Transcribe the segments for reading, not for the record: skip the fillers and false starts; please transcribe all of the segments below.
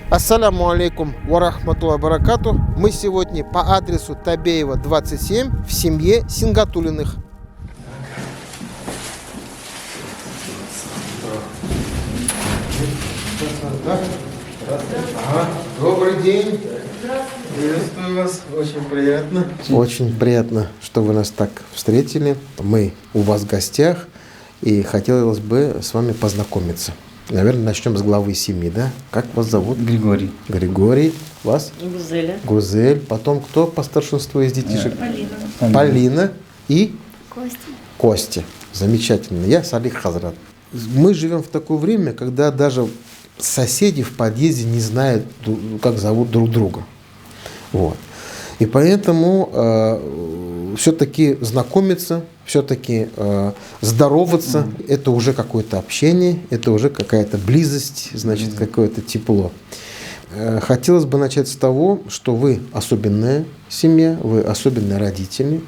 Ассаляму алейкум ва рахматуллахи баракату. Мы сегодня по адресу Табеева, 27 в семье Сингатулиных. Добрый день. Приветствую вас. Очень приятно. Очень приятно, что вы нас так встретили. Мы у вас в гостях, и хотелось бы с вами познакомиться. Наверное, начнем с главы семьи, да? Как вас зовут? Григорий. Григорий. Вас? Гузеля. Гузель. Потом кто по старшинству из детишек? Полина. Полина и Костя. Костя. Замечательно. Я Салих Хазрат. Мы живем в такое время, когда даже соседи в подъезде не знают, как зовут друг друга. Вот. И поэтому все-таки знакомиться, все-таки здороваться, это уже какое-то общение, это уже какая-то близость, значит, какое-то тепло. Хотелось бы начать с того, что вы особенная семья, вы особенные родители,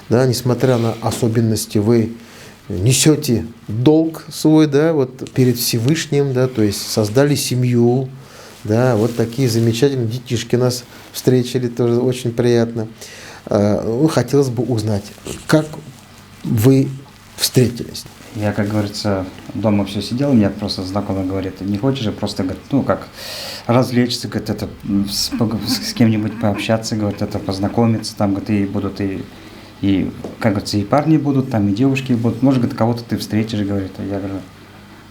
да, несмотря на особенности, вы несете долг свой, да, вот перед Всевышним, да, то есть создали семью, да, вот такие замечательные детишки нас встретили, тоже очень приятно. Хотелось бы узнать, как вы встретились? Я, как говорится, дома все сидел, мне просто знакомый говорит, не хочешь же просто, говорит, ну, как развлечься, говорит, это с кем-нибудь пообщаться, говорит, это познакомиться, там, говорит, и будут и, как говорится, и парни будут, там, и девушки будут, может, говорит, кого-то ты встретишь, говорит, я говорю,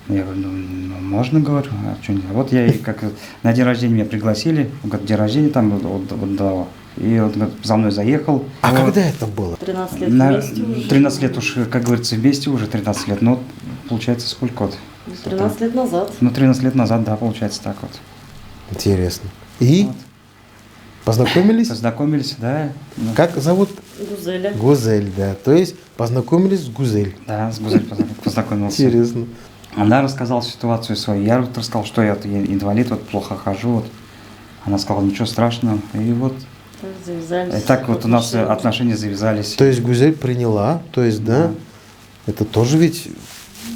ну, можно, говорю, а что нет. Вот я и как на день рождения меня пригласили, говорит, день рождения там вот дала. И он говорит, за мной заехал. А когда это было? 13 лет вместе уже. 13 лет уж, как говорится, вместе уже 13 лет. Ну, получается, сколько вот? 13 лет назад. Ну, 13 лет назад, да, получается так вот. Интересно. И Вот. познакомились? Познакомились, да. Ну, Как зовут? Гузеля. Гузель, да. То есть познакомились с Гузель. да, с Гузель познакомился. Интересно. Она рассказала ситуацию свою. Я вот рассказал, что я инвалид, вот плохо хожу. Вот. Она сказала, ничего страшного. И вот Так завязались. и так вот у нас отношения завязались. То есть Гузель приняла, то есть, да, это тоже ведь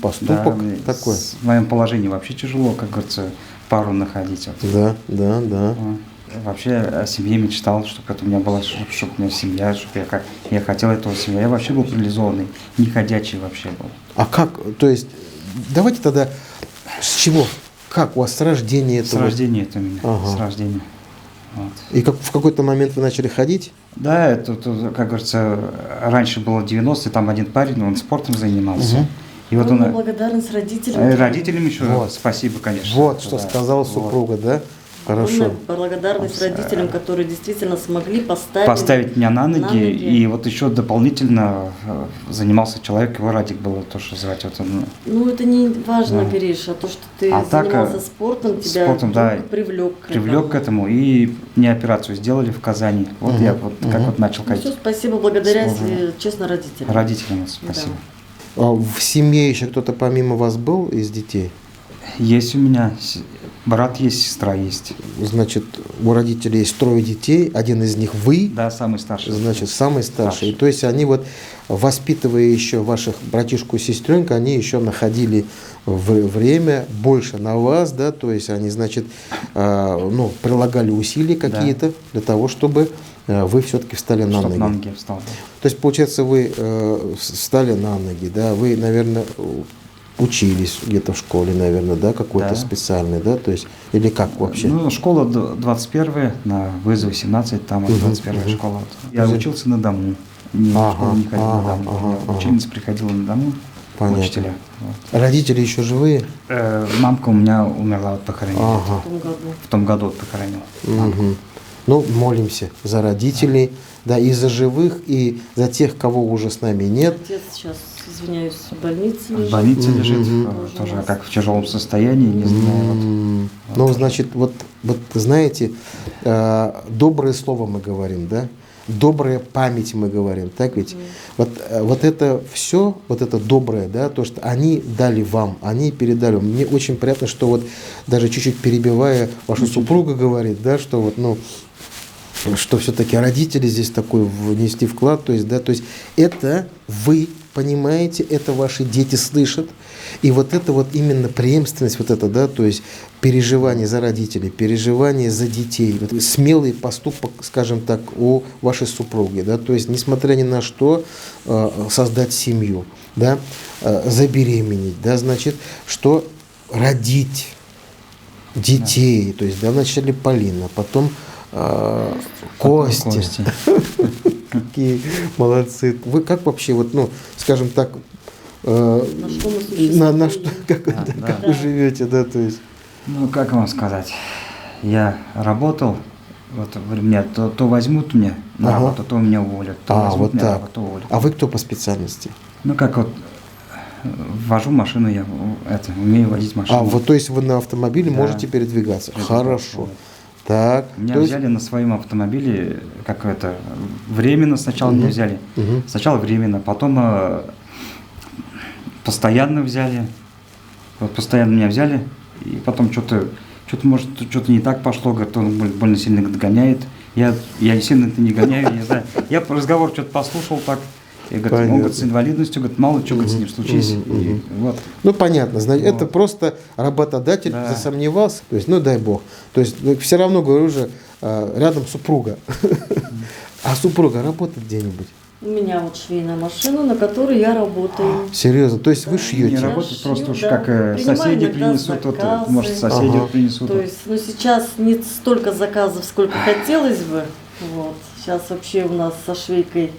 поступок Да, такой. В моем положении вообще тяжело, как говорится, пару находить. Вот. Да, да, да. Вообще о семье мечтал, чтобы это у меня была, чтобы у меня семья, чтобы я хотел этого семьи. Я вообще был парализованный, не ходячий вообще был. А как, то есть, давайте тогда с чего? Как у вас с рождения С этого? рождения это у меня, Ага. с рождения. Вот. И как в какой-то момент вы начали ходить? Да, это, как говорится, раньше было 90-е, там один парень, он спортом занимался. Мгм. И вот Огромная он... благодарность родителям. Родителям еще Вот. спасибо, конечно. Вот, что Да. сказала Вот. супруга, да? Хорошо. Огромная благодарность родителям, которые действительно смогли Поставить меня на ноги, ноги. и вот еще дополнительно занимался человек, его Радик было то, что звать. Вот он, Ну, это не важно, Да. Гриша, то, что ты А так, занимался спортом, тебя спортом, да, привлек привлек к этому, и мне операцию сделали в Казани. Вот Мгм, я вот как вот начал Ну, все, ходить. спасибо, благодаря, Сложно. честно, родителям. Родителям спасибо. А в семье еще кто-то помимо вас был из детей? Есть у меня брат есть, сестра есть. Значит, у родителей есть 3 детей, один из них вы, Да, самый старший. значит, самый старший. Старший. То есть они вот, воспитывая еще ваших братишку и сестренку, они еще находили время больше на вас, да, то есть они, значит, прилагали усилия какие-то для того, чтобы вы все-таки встали на Чтоб ноги. на ноги встал. То есть, получается, вы встали на ноги, да, вы, наверное, учились где-то в школе, наверное, да, какой-то Да. специальный, да, то есть, или как вообще? Ну, школа 21 на вызове 17, там вот 21 мгм. школа. Вот. Я учился на дому. Не, в Ага, школу не ходил ага, на дому. ага, У меня ага. Ученица приходила на дому. Понятно. Учителя. Вот. Родители еще живые? Мамка у меня умерла от похоронения. Ага. В том году. В том году вот похоронил. Мгм. Ну, молимся за родителей, да, и за живых, и за тех, кого уже с нами нет. Отец сейчас, извиняюсь, в больнице В лежит. больнице лежит, Мгм. тоже как в тяжелом состоянии, не знаю. Вот. Ну, значит, вот знаете, доброе слово мы говорим, да? Добрая память мы говорим, так ведь? Вот это все, вот это доброе, да, то, что они дали вам, они передали вам. Мне очень приятно, что вот даже чуть-чуть перебивая, ваша супруга говорит, да, что вот, ну, что все-таки родители здесь такой внести вклад, то есть, да, то есть это вы понимаете, это ваши дети слышат. И вот это вот именно преемственность, вот это, да, то есть переживание за родителей, переживание за детей, вот смелый поступок, скажем так, у вашей супруги, да, то есть несмотря ни на что создать семью, да, забеременеть, да, значит, что родить детей, то есть, да, вначале Полина, потом Костя. Кости. Какие молодцы. Вы как вообще, вот, ну, скажем так, На что мы существуем? на что, как, Да, да. как вы живете, да, то есть. Ну, как вам сказать? Я работал, вот меня то возьмут меня на Ага. работу, то меня уволят, то возьмут вот меня на так. работу, то уволят. А вы кто по специальности? Ну, как вот, вожу машину, я умею водить машину. Вот, то есть вы на автомобиле Да. можете передвигаться. Хорошо. Так. Меня то есть- взяли на своем автомобиле, как это, временно сначала меня взяли. Мгм. Сначала временно, потом постоянно взяли. Вот постоянно меня взяли, и потом что-то может, что-то не так пошло, говорит, он больно сильно догоняет. Я сильно это не гоняю, не знаю. Я разговор что-то послушал так. И говорит, он говорит, с инвалидностью, говорит, мало чего говорит, с ним случись. И вот. Ну, понятно, значит, Вот. это просто работодатель Да. засомневался, то есть, ну, дай бог. То есть, все равно, говорю же, рядом супруга. А супруга работает где-нибудь? У меня вот швейная машина, на которой я работаю. Серьезно, то есть вы Не шьете? работает, шью, просто уж да. как Принимаю соседи иногда принесут, вот, заказы. может, соседи Ага. вот принесут. То есть, ну сейчас не столько заказов, сколько хотелось бы. Вот. Сейчас вообще у нас со швейкой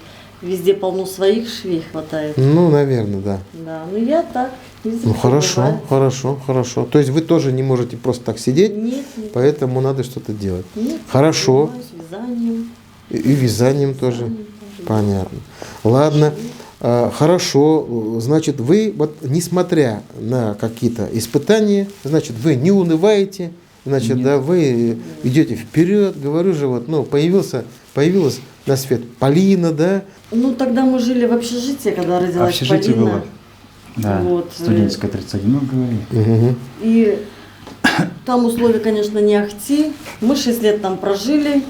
везде полно своих швей хватает. Ну, наверное, да. Да, ну я так. изредка Ну, хорошо, бывает. хорошо, хорошо. То есть вы тоже не можете просто так сидеть, Нет, нет, поэтому надо что-то делать. нет. Хорошо. Занимаюсь вязанием. И вязанием тоже. Вязанием тоже. Понятно. Ладно. Хорошо. Значит, вы, вот, несмотря на какие-то испытания, значит, вы не унываете, значит, Нет. да, вы идете вперед. Говорю же, вот, ну, появилась на свет Полина, да. Ну, тогда мы жили в общежитии, когда родилась Общежитие Полина. было. Да, Вот, студенческая 31, говорили. Мгм. И там условия, конечно, не ахти. Мы 6 лет там прожили.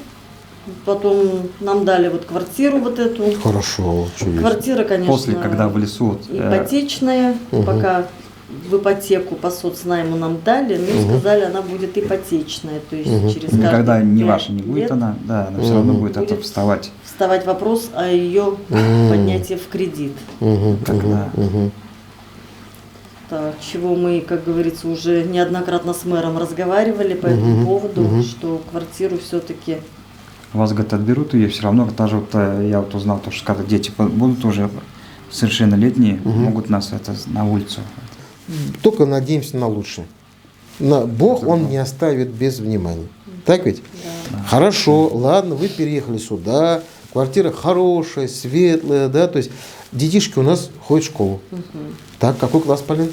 Потом нам дали вот квартиру вот эту. Хорошо. чудесно. Квартира, конечно, После, когда в лесу, вот, ипотечная. Мгм. Пока в ипотеку по соцнайму нам дали, но Мгм. сказали, она будет ипотечная. То есть Мгм. через никогда каждые не 5 ваша не будет лет она, да, она все равно Мгм. будет это Будет. вставать. вставать вопрос о ее Мгм. поднятии в кредит. Мгм, Когда? мгм, мгм. Так, чего мы, как говорится, уже неоднократно с мэром разговаривали по этому Мгм. поводу, Мгм. что квартиру все-таки Вас, говорит, отберут ее, все равно, даже вот я вот узнал, то, что когда дети будут уже совершеннолетние, Мгм. могут нас на улицу. Только надеемся на лучшее. Бог, Он не оставит без внимания. Так ведь? да. Хорошо, ладно, вы переехали сюда, квартира хорошая, светлая, да, то есть детишки у нас ходят в школу. Мгм. Так, какой класс, Полин?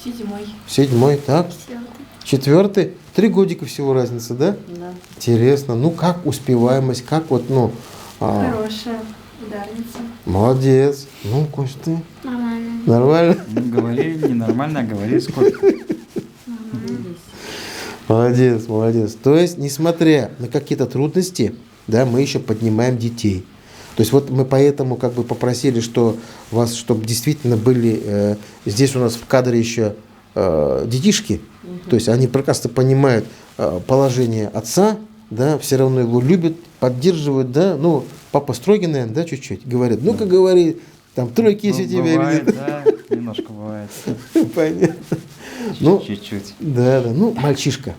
7-й. 7, так? 4-й. 4? 3 годика всего разница, да? Да. Интересно. Ну, как успеваемость, как вот, ну, Хорошая ударница. молодец. Ну, Кость, ты Нормально. нормально? Ну, говорили ненормально, а говорили сколько. Молодец, молодец. То есть, несмотря на какие-то трудности, да, мы еще поднимаем детей. То есть вот мы поэтому как бы попросили, что вас, чтобы действительно были здесь у нас в кадре еще детишки, то есть они прекрасно понимают положение отца, да, все равно его любят, поддерживают, да, ну, папа строгий, наверное, да, чуть-чуть, говорят, ну-ка говори, там тройки есть у тебя Бывает, или да, немножко бывает. нет. Понятно. Ну, Чуть-чуть. да, да, ну, мальчишка,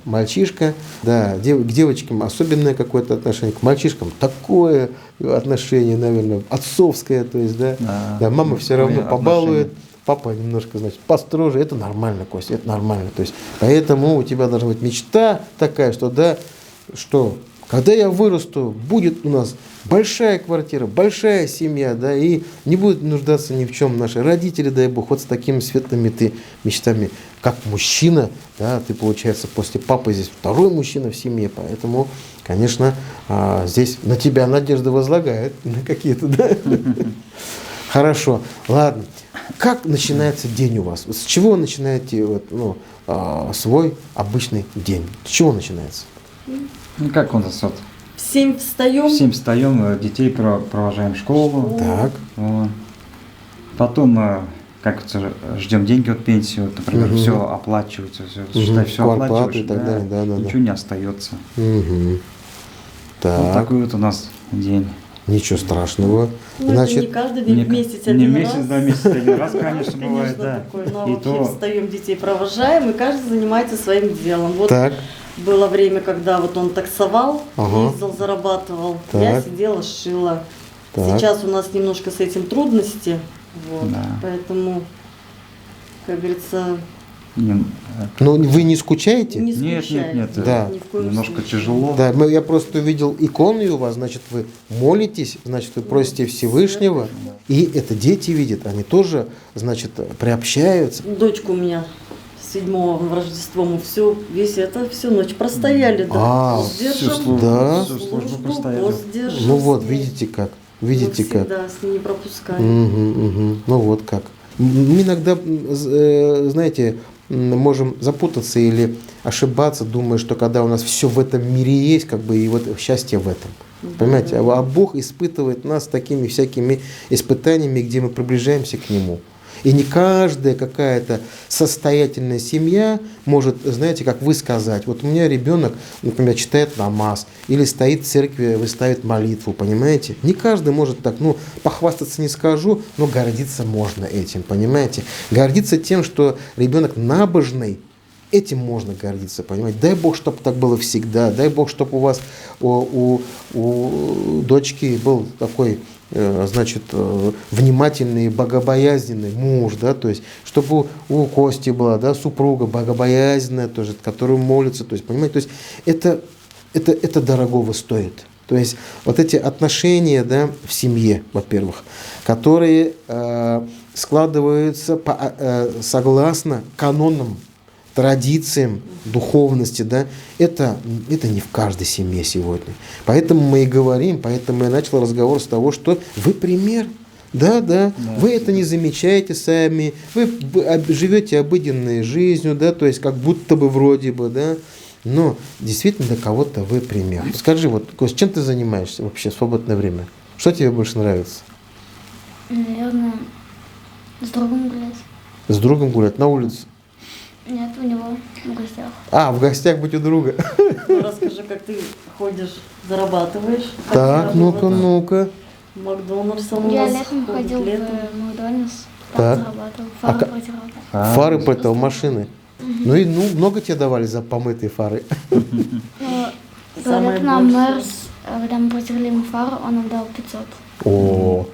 да, к девочкам особенное какое-то отношение, к мальчишкам такое отношение, наверное, отцовское, то есть, да, Да. да, мама все равно Такое побалует, отношение. папа немножко, значит, построже, это нормально, Костя, это нормально, то есть, поэтому у тебя должна быть мечта такая, что, да, что, когда я вырасту, будет у нас большая квартира, большая семья, да, и не будет нуждаться ни в чем наши родители, дай бог, вот с такими светлыми ты мечтами, как мужчина, да, ты, получается, после папы здесь второй мужчина в семье, поэтому, конечно, здесь на тебя надежда возлагает, на какие-то, да. Хорошо, ладно. Как начинается день у вас? С чего вы начинаете вот, ну, свой обычный день? С чего начинается? Ну, как у нас вот, В 7 встаем. в 7 встаем, детей провожаем в школу. Так. Вот. Потом, как ждем деньги от пенсии, вот, например, Мгм. все оплачивается, все, Мгм. считай, все Квартплаты оплачиваешь, и так далее, да, да, да. ничего не остается. Мгм. Вот Так, такой вот у нас день. ничего страшного. Ну, это Значит, не каждый день, Не в месяц не один месяц, раз. да, месяц один раз, конечно, бывает, Конечно, да. такой, но И вообще то, встаем, детей провожаем, и каждый занимается своим делом. Вот так, было время, когда вот он таксовал, Ага. ездил, зарабатывал, я Так. сидела, шила. Так. Сейчас у нас немножко с этим трудности, вот, Да. поэтому, как говорится, не- ну вы не скучаете? не Нет, скучайте. нет, Да. Ни в коем немножко случае. тяжело. Да, я просто увидел икону у вас, значит, вы молитесь, значит, вы просите Всевышнего, и это дети видят, они тоже, значит, приобщаются. Дочка у меня 7-го в Рождество, мы всю ночь простояли, да. А, Пост держим, всю службу, да. всю службу службу, простояли. пост держим Ну вот, с ней. видите как, Мы видите как. всегда с ней не пропускаем. Мгм, мгм. Ну вот как. Мы иногда, знаете, можем запутаться или ошибаться, думая, что когда у нас все в этом мире есть, как бы и вот счастье в этом. Понимаете, а Бог испытывает нас такими всякими испытаниями, где мы приближаемся к Нему. И не каждая какая-то состоятельная семья может, знаете, как вы сказать, вот у меня ребенок, например, читает намаз или стоит в церкви, выставит молитву, понимаете? Не каждый может так, ну, похвастаться не скажу, но гордиться можно этим, понимаете? Гордиться тем, что ребенок набожный, этим можно гордиться, понимаете? Дай Бог, чтобы так было всегда. Дай Бог, чтобы у вас, у дочки был такой, значит, внимательный, богобоязненный муж, да, то есть, чтобы у Кости была, да, супруга богобоязненная тоже, которая молится, то есть, понимаете, то есть, это дорогого стоит. То есть, вот эти отношения, да, в семье, во-первых, которые складываются согласно канонам, традициям духовности, да, это не в каждой семье сегодня. Поэтому мы и говорим, поэтому я начал разговор с того, что вы пример. Да, вы это не замечаете сами, вы живете обыденной жизнью, да, то есть как будто бы вроде бы, да, но действительно для кого-то вы пример. Скажи, вот, Кость, чем ты занимаешься вообще в свободное время? Что тебе больше нравится? Наверное, с другом гулять. С другом гулять на улице? Нет, у него в гостях. А, в гостях быть у друга. Ну, расскажи, как ты ходишь, зарабатываешь. как Так, ну-ка, заработать. ну-ка. Макдональдс он у Я нас летом ходит, ходил летом. в Макдональдс, Так. там зарабатывал, А фары ка- протирал. Фары против машины. Ну и много тебе давали за помытые фары? Но Самое говорят, нам большое. мэр, когда мы протерли ему фары, он нам дал 500. О,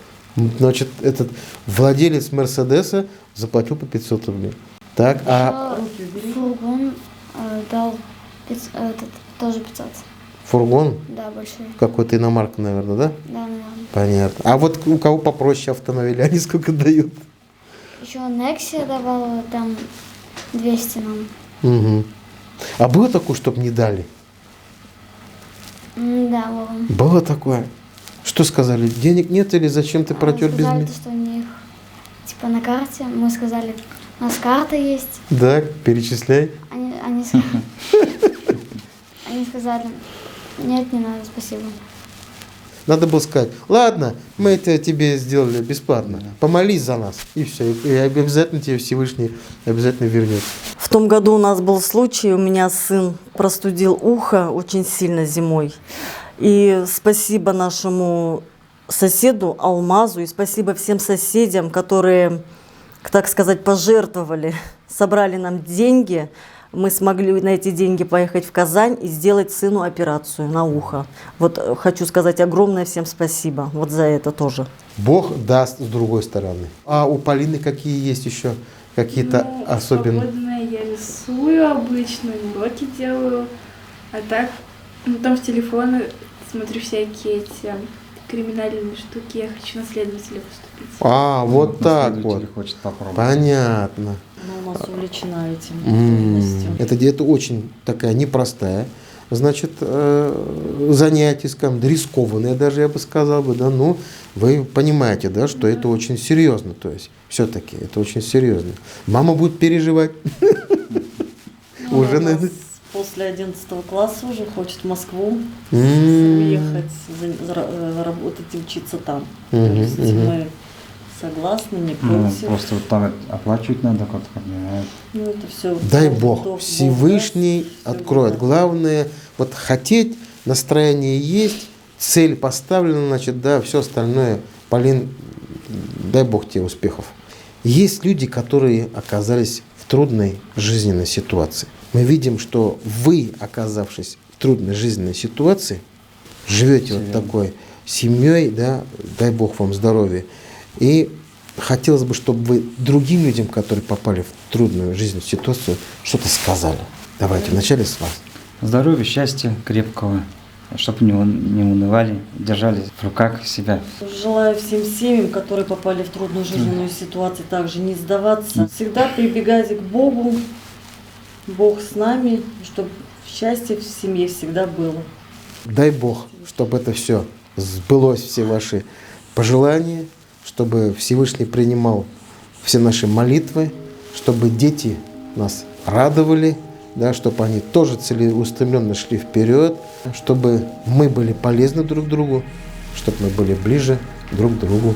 значит, этот владелец Мерседеса заплатил по 500 рублей. Так, а Еще Руки убери. фургон дал тоже 500. фургон Да, большой. какой-то иномарка, наверное, да? Да, наверное. Понятно. А вот у кого попроще автомобиля, они сколько дают? Еще Нексия давала там 200 нам. Угу. А было такое, чтобы не дали? Да, было. Было такое. Что сказали? Денег нет или зачем ты протер без Сказали, меня? что у них типа на карте. Мы сказали, у нас карта есть. Да, перечисляй. Они сказали, нет, не надо, спасибо. Надо было сказать, ладно, мы это тебе сделали бесплатно, помолись за нас, и все, и обязательно тебе Всевышний обязательно вернет. В том году у нас был случай, у меня сын простудил ухо очень сильно зимой. И спасибо нашему соседу Алмазу, и спасибо всем соседям, которые, так сказать, пожертвовали, собрали нам деньги. Мы смогли на эти деньги поехать в Казань и сделать сыну операцию на ухо. Вот хочу сказать огромное всем спасибо вот за это тоже. Бог даст с другой стороны. А у Полины какие есть еще какие-то особенные? Свободное я рисую обычно, уроки делаю. А так, там в телефоне смотрю всякие эти криминальные штуки. Я хочу на следователя поступить. А, вот так вот. Следователь хочет попробовать. Понятно. Она у нас увлечена этим деятельностью. Это очень такая непростая, значит, занятие, скажем, рискованное даже, я бы сказал бы, да, но вы понимаете, да, что это очень серьезно, то есть все-таки это очень серьезно. Мама будет переживать. Ну, Уже, у нас наверное. после 11 класса уже хочет в Москву М. уехать, работать и учиться там. То Мгм, есть мгм. мы согласны, не Ну, против. просто вот там оплачивать надо, как-то, Ну, это все. Дай Бог, Всевышний откроет. Главное, вот хотеть, настроение есть, цель поставлена, значит, да, все остальное, Полин, дай Бог тебе успехов. Есть люди, которые оказались в трудной жизненной ситуации. Мы видим, что вы, оказавшись в трудной жизненной ситуации, живете вот такой семьей, да, дай Бог вам здоровья. И хотелось бы, чтобы вы другим людям, которые попали в трудную жизненную ситуацию, что-то сказали. Давайте вначале с вас. Здоровья, счастья крепкого, чтобы не унывали, держали в руках себя. Желаю всем семьям, которые попали в трудную жизненную ситуацию, также не сдаваться. Всегда прибегайте к Богу. Бог с нами, чтобы счастье в семье всегда было. Дай Бог, чтобы это все сбылось, все ваши пожелания, чтобы Всевышний принимал все наши молитвы, чтобы дети нас радовали, да, чтобы они тоже целеустремленно шли вперед, чтобы мы были полезны друг другу, чтобы мы были ближе друг к другу.